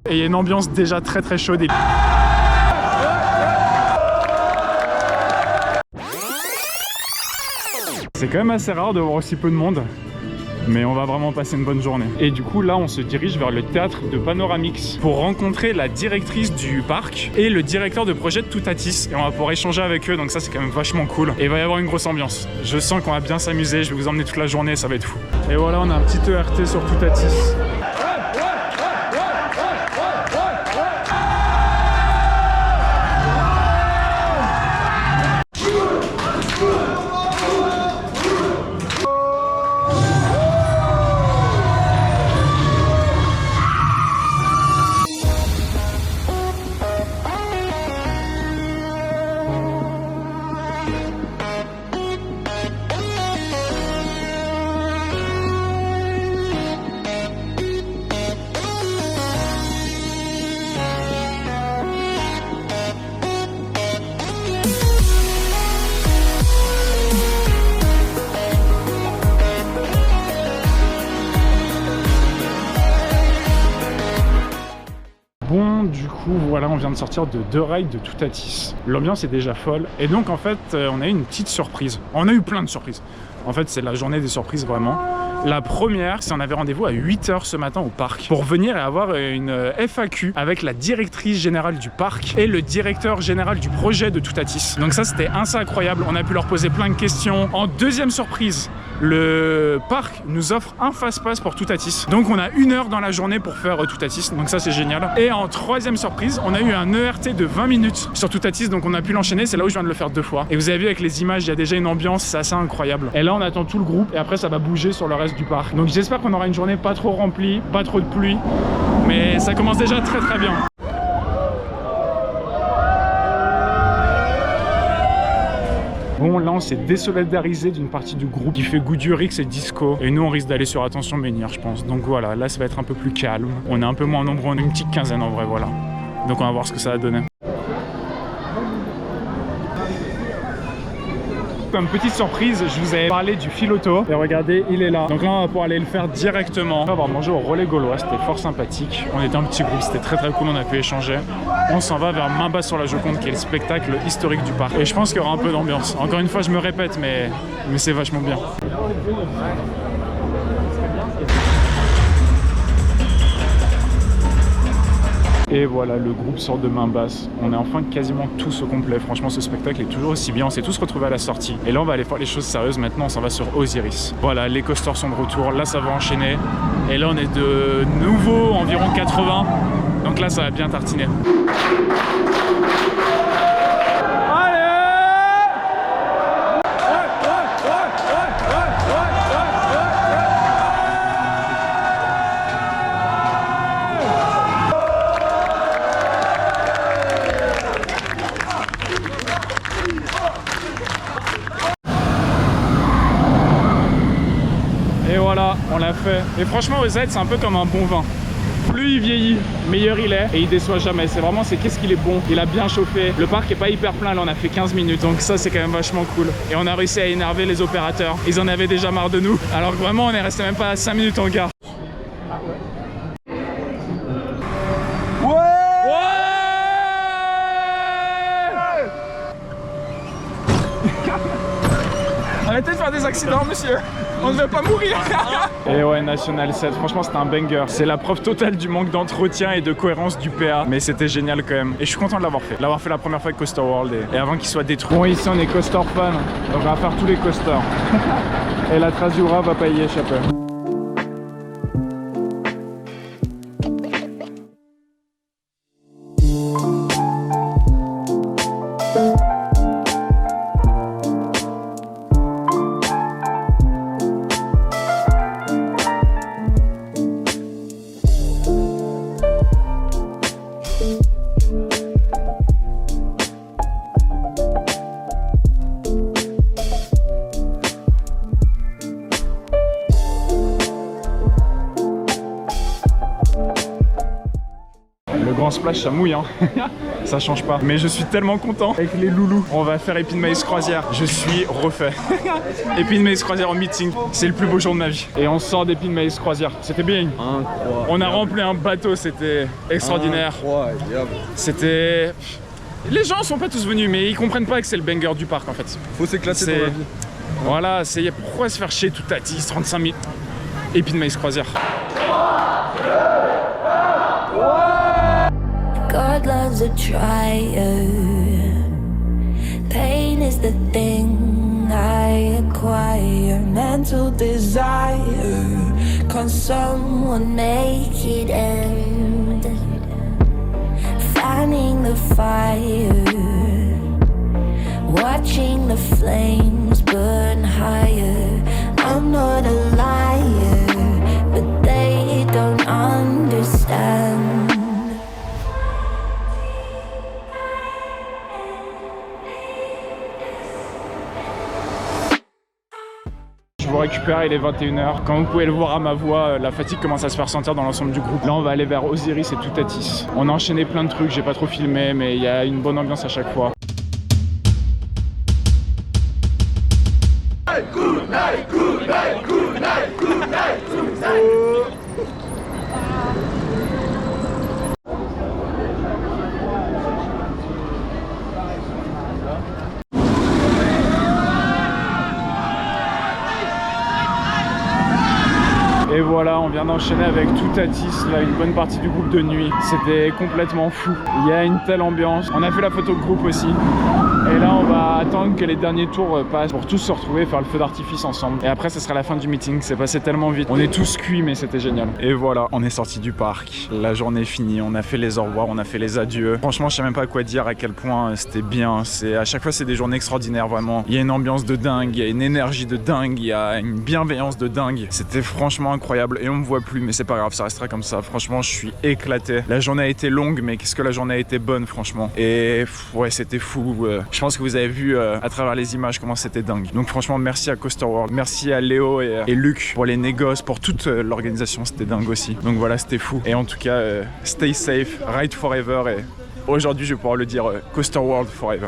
Et il y a une ambiance déjà très très chaude. C'est quand même assez rare de voir aussi peu de monde. Mais on va vraiment passer une bonne journée. Et du coup là on se dirige vers le théâtre de Panoramix pour rencontrer la directrice du parc et le directeur de projet de Toutatis. Et on va pouvoir échanger avec eux, donc ça c'est quand même vachement cool. Et il va y avoir une grosse ambiance. Je sens qu'on va bien s'amuser, je vais vous emmener toute la journée, ça va être fou. Et voilà, on a un petit ERT sur Toutatis. Bon, du coup, voilà, on vient de sortir de 2 rides de Toutatis. L'ambiance est déjà folle. Et donc, en fait, on a eu une petite surprise. On a eu plein de surprises. En fait, c'est la journée des surprises, vraiment. La première, c'est qu'on avait rendez-vous à 8 h ce matin au parc pour venir et avoir une FAQ avec la directrice générale du parc et le directeur général du projet de Toutatis. Donc ça, c'était assez incroyable. On a pu leur poser plein de questions. En deuxième surprise, le parc nous offre un fast-pass pour Toutatis. Donc on a 1 heure dans la journée pour faire Toutatis. Donc ça, c'est génial. Et en troisième surprise, on a eu un ERT de 20 minutes sur Toutatis. Donc on a pu l'enchaîner. C'est là où je viens de le faire 2 fois. Et vous avez vu avec les images, il y a déjà une ambiance, c'est assez incroyable. Et là, on attend tout le groupe et après, ça va bouger sur le reste du parc. Donc j'espère qu'on aura une journée pas trop remplie, pas trop de pluie, mais ça commence déjà très très bien. Bon, là on s'est désolidarisé d'une partie du groupe qui fait Goudurix et Disco. Et nous on risque d'aller sur Attention Menhir, je pense. Donc voilà, là ça va être un peu plus calme. On est un peu moins nombreux, on est une petite quinzaine en vrai, voilà. Donc on va voir ce que ça va donner. Comme petite surprise, je vous avais parlé du fil auto. Et regardez, il est là. Donc là, on va pouvoir aller le faire directement. On va avoir mangé au Relais Gaulois, c'était fort sympathique. On était un petit groupe, c'était très très cool, on a pu échanger. On s'en va vers Main Basse sur la Joconde, qui est le spectacle historique du parc. Et je pense qu'il y aura un peu d'ambiance. Encore une fois, je me répète, mais c'est vachement bien. Et voilà, le groupe sort de Main Basse. On est enfin quasiment tous au complet. Franchement, ce spectacle est toujours aussi bien. On s'est tous retrouvés à la sortie. Et là, on va aller faire les choses sérieuses. Maintenant, on s'en va sur Osiris. Voilà, les coasters sont de retour. Là, ça va enchaîner. Et là, on est de nouveau environ 80. Donc là, ça va bien tartiner. On l'a fait. Et franchement, OZ, c'est un peu comme un bon vin. Plus il vieillit, meilleur il est. Et il déçoit jamais. C'est vraiment, c'est qu'est-ce qu'il est bon. Il a bien chauffé. Le parc est pas hyper plein. Là, on a fait 15 minutes. Donc ça, c'est quand même vachement cool. Et on a réussi à énerver les opérateurs. Ils en avaient déjà marre de nous. Alors que vraiment, on est resté même pas à 5 minutes en gare. Arrêtez de faire des accidents, monsieur. On ne veut pas mourir. Et ouais, National 7, franchement c'était un banger. C'est la preuve totale du manque d'entretien et de cohérence du PA. Mais c'était génial quand même. Et je suis content de l'avoir fait. L'avoir fait la première fois avec Coaster World et avant qu'il soit détruit. Bon, ici on est coaster fan. Donc on va faire tous les coasters. Et la trace du rat va pas y échapper. en splash ça mouille hein. Ça change pas. Mais je suis tellement content avec les loulous. On va faire Épine Maïs Croisière. Je suis refait. Épine Maïs Croisière en meeting. C'est le plus beau jour de ma vie. Et on sort d'Épine Maïs Croisière. C'était bien. Incroyable. On a rempli un bateau, c'était extraordinaire. Incroyable. C'était... Les gens sont pas tous venus, mais ils comprennent pas que c'est le banger du parc en fait. Faut s'éclater dans la vie. Voilà, pourquoi se faire chier tout à 10, 35 000 Épine Maïs Croisière. God loves a trier. Pain is the thing I acquire. Mental desire. Can someone make it end? Fanning the fire. Watching the flames burn higher. I'm not a liar, but they don't understand. Je vous récupère, il est 21h. Comme vous pouvez le voir à ma voix, la fatigue commence à se faire sentir dans l'ensemble du groupe. Là, on va aller vers Osiris et Toutatis. On a enchaîné plein de trucs, j'ai pas trop filmé, mais il y a une bonne ambiance à chaque fois. Good night, good night, good night, good night, good night. Et voilà, on vient d'enchaîner avec Toutatis, là, une bonne partie du groupe de nuit. C'était complètement fou. Il y a une telle ambiance. On a fait la photo de groupe aussi. Et là, on va attendre que les derniers tours passent pour tous se retrouver et faire le feu d'artifice ensemble. Et après, ce sera la fin du meeting. C'est passé tellement vite. On est tous cuits, mais c'était génial. Et voilà, on est sorti du parc. La journée est finie. On a fait les au revoir, on a fait les adieux. Franchement, je sais même pas quoi dire, à quel point c'était bien. À chaque fois, c'est des journées extraordinaires, vraiment. Il y a une ambiance de dingue, il y a une énergie de dingue, il y a une bienveillance de dingue. C'était franchement incroyable. Et on me voit plus, mais c'est pas grave, ça restera comme ça. Franchement, je suis éclaté. La journée a été longue, mais qu'est-ce que la journée a été bonne, franchement. Et ouais, c'était fou. Je pense que vous avez vu à travers les images comment c'était dingue. Donc franchement, merci à Coaster World, merci à Léo et Luc pour les négoces, pour toute l'organisation, c'était dingue aussi. Donc voilà, c'était fou. Et en tout cas, stay safe, ride forever. Et aujourd'hui, je vais pouvoir le dire, Coaster World forever.